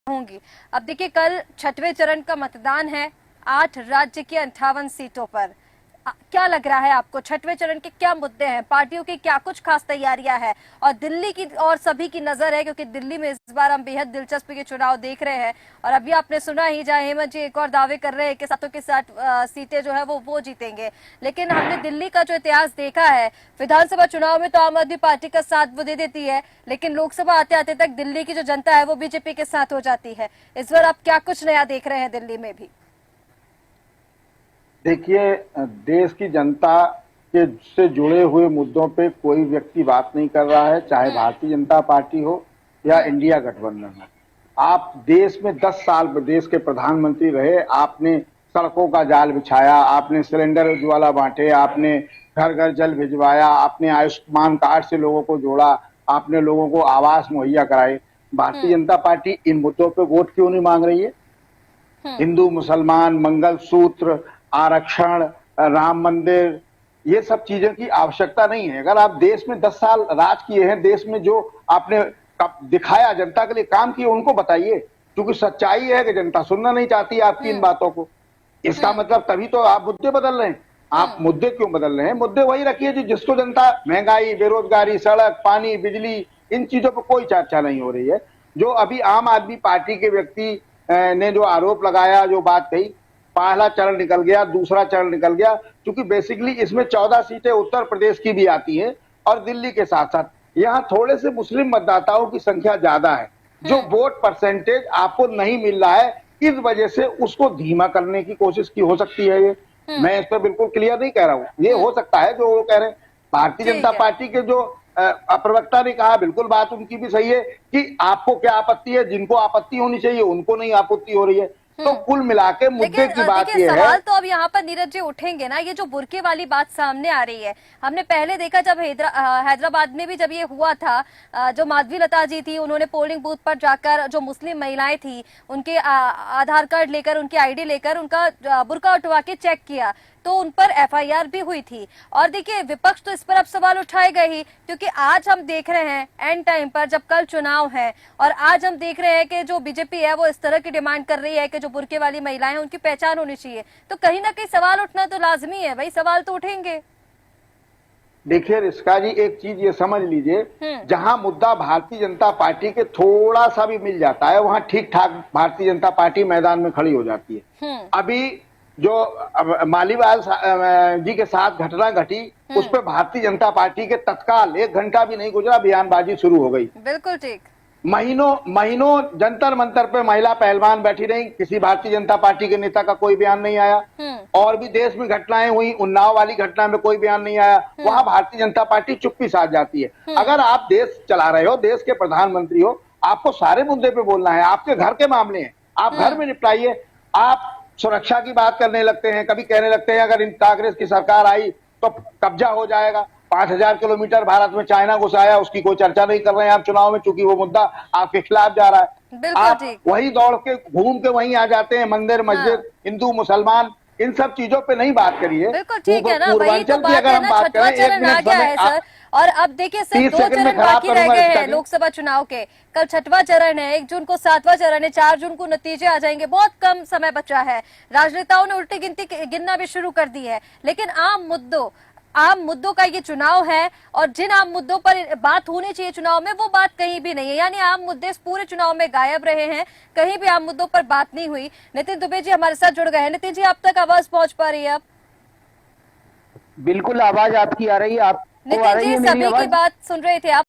होंगी। अब देखिए, कल छठवें चरण का मतदान है 8 राज्य की 58 सीटों पर। क्या लग रहा है आपको, छठवें चरण के क्या मुद्दे हैं, पार्टियों की क्या कुछ खास तैयारियां हैं? और दिल्ली की और सभी की नजर है, क्योंकि दिल्ली में इस बार हम बेहद दिलचस्पी के चुनाव देख रहे हैं। और अभी आपने सुना ही, जहां हेमंत जी एक और दावे कर रहे हैं कि 7 की 7 सीटें जो है वो जीतेंगे। लेकिन हमने दिल्ली का जो इतिहास देखा है, विधानसभा चुनाव में तो आम आदमी पार्टी का साथ वो दे देती है, लेकिन लोकसभा आते आते तक दिल्ली की जो जनता है वो बीजेपी के साथ हो जाती है। इस बार आप क्या कुछ नया देख रहे हैं दिल्ली में भी? देखिए, देश की जनता के से जुड़े हुए मुद्दों पे कोई व्यक्ति बात नहीं कर रहा है, चाहे भारतीय जनता पार्टी हो या इंडिया गठबंधन हो। आप देश में 10 साल देश के प्रधानमंत्री रहे, आपने सड़कों का जाल बिछाया, आपने सिलेंडर उज्ज्वला बांटे, आपने घर घर जल भिजवाया, आपने आयुष्मान कार्ड से लोगों को जोड़ा, आपने लोगों को आवास मुहैया कराए। भारतीय जनता पार्टी इन मुद्दों पे वोट क्यों नहीं मांग रही है? हिंदू मुसलमान, मंगल सूत्र, आरक्षण, राम मंदिर, ये सब चीजों की आवश्यकता नहीं है। अगर आप देश में 10 साल राज किए हैं, देश में जो आपने दिखाया, जनता के लिए काम किए, उनको बताइए। क्योंकि सच्चाई है कि जनता सुनना नहीं चाहती आपकी इन बातों को। इसका मतलब तभी तो आप मुद्दे बदल रहे हैं। आप मुद्दे क्यों बदल रहे हैं? मुद्दे वही रखिए जो जिसको जनता, महंगाई, बेरोजगारी, सड़क, पानी, बिजली, इन चीजों पर कोई चर्चा नहीं हो रही है। जो अभी आम आदमी पार्टी के व्यक्ति ने जो आरोप लगाया, जो बात कही, पहला चरण निकल गया, दूसरा चरण निकल गया। क्योंकि बेसिकली इसमें 14 सीटें उत्तर प्रदेश की भी आती हैं और दिल्ली के साथ साथ यहाँ थोड़े से मुस्लिम मतदाताओं की संख्या ज्यादा है। जो वोट परसेंटेज आपको नहीं मिल रहा है, इस वजह से उसको धीमा करने की कोशिश की हो सकती है। ये मैं इस पर बिल्कुल क्लियर नहीं कह रहा हूँ, ये हो सकता है जो वो कह रहे हैं। भारतीय जनता पार्टी के जो प्रवक्ता ने कहा, बिल्कुल बात उनकी भी सही है कि आपको क्या आपत्ति है, जिनको आपत्ति होनी चाहिए उनको नहीं आपत्ति हो रही है। तो कुल मिला के मुद्दे की बात यह है। सवाल तो अब यहाँ पर नीरज जी उठेंगे ना, ये जो बुर्के वाली बात सामने आ रही है। हमने पहले देखा जब हैदराबाद में भी जब ये हुआ था, जो माधवी लता जी थी, उन्होंने पोलिंग बूथ पर जाकर जो मुस्लिम महिलाएं थी उनके आधार कार्ड लेकर, उनकी आईडी लेकर उनका बुर्का उठवा के चेक किया, तो उन पर एफआईआर भी हुई थी। और देखिए, विपक्ष तो इस पर अब सवाल उठाएगा ही, क्योंकि आज हम देख रहे हैं एंड टाइम पर, जब कल चुनाव है और आज हम देख रहे हैं कि जो बीजेपी है वो इस तरह की डिमांड कर रही है कि जो बुर्के वाली महिलाएं हैं उनकी पहचान होनी चाहिए, तो कहीं ना कहीं सवाल उठना तो लाजमी है भाई, सवाल तो उठेंगे। देखिए रिस्का जी, एक चीज ये समझ लीजिए, जहां मुद्दा भारतीय जनता पार्टी के थोड़ा सा भी मिल जाता है, वहां ठीक ठाक भारतीय जनता पार्टी मैदान में खड़ी हो जाती है। अभी जो मालीवाल जी के साथ घटना घटी, उस पर भारतीय जनता पार्टी के तत्काल 1 घंटा भी नहीं गुजरा, बयानबाजी शुरू हो गई। बिल्कुल ठीक। महीनों जंतर मंतर पे महिला पहलवान बैठी रही, किसी भारतीय जनता पार्टी के नेता का कोई बयान नहीं आया। और भी देश में घटनाएं हुई, उन्नाव वाली घटना में कोई बयान नहीं आया, वहां भारतीय जनता पार्टी चुप्पी साध जाती है। अगर आप देश चला रहे हो, देश के प्रधानमंत्री हो, आपको सारे मुद्दे पे बोलना है। आपके घर के मामले हैं, आप घर में निपटाइए। आप सुरक्षा की बात करने लगते हैं, कभी कहने लगते हैं अगर कांग्रेस की सरकार आई तो कब्जा हो जाएगा। 5000 किलोमीटर भारत में चाइना घुसाया, उसकी कोई चर्चा नहीं कर रहे हैं आप चुनाव में, चूंकि वो मुद्दा आपके खिलाफ जा रहा है। आप वही दौड़ के घूम के वहीं आ जाते हैं, मंदिर मस्जिद, हिंदू मुसलमान, इन सब चीजों पे नहीं बात करिए। बिल्कुल ठीक है ना, वही तो बात है ना, छठवां चरण आ गया है सर। और अब देखिए, सिर्फ 2 चरण बाकी रह गए हैं लोकसभा चुनाव के। कल छठवां चरण है, 1 जून को 7वां चरण है, 4 जून को नतीजे आ जाएंगे, बहुत कम समय बचा है। राजनेताओं ने उल्टी गिनती गिनना भी शुरू कर दी है। लेकिन आम मुद्दों का ये चुनाव है, और जिन आम मुद्दों पर बात होनी चाहिए चुनाव में, वो बात कहीं भी नहीं है। यानी आम मुद्दे इस पूरे चुनाव में गायब रहे हैं, कहीं भी आम मुद्दों पर बात नहीं हुई। नितिन दुबे जी हमारे साथ जुड़ गए हैं। नितिन जी, आप तक आवाज पहुंच पा रही है? अब बिल्कुल आवाज आपकी आ रही है। आपको आ नितिन रही जी, है मेरी सभी आवाज? की बात सुन रहे थे आप?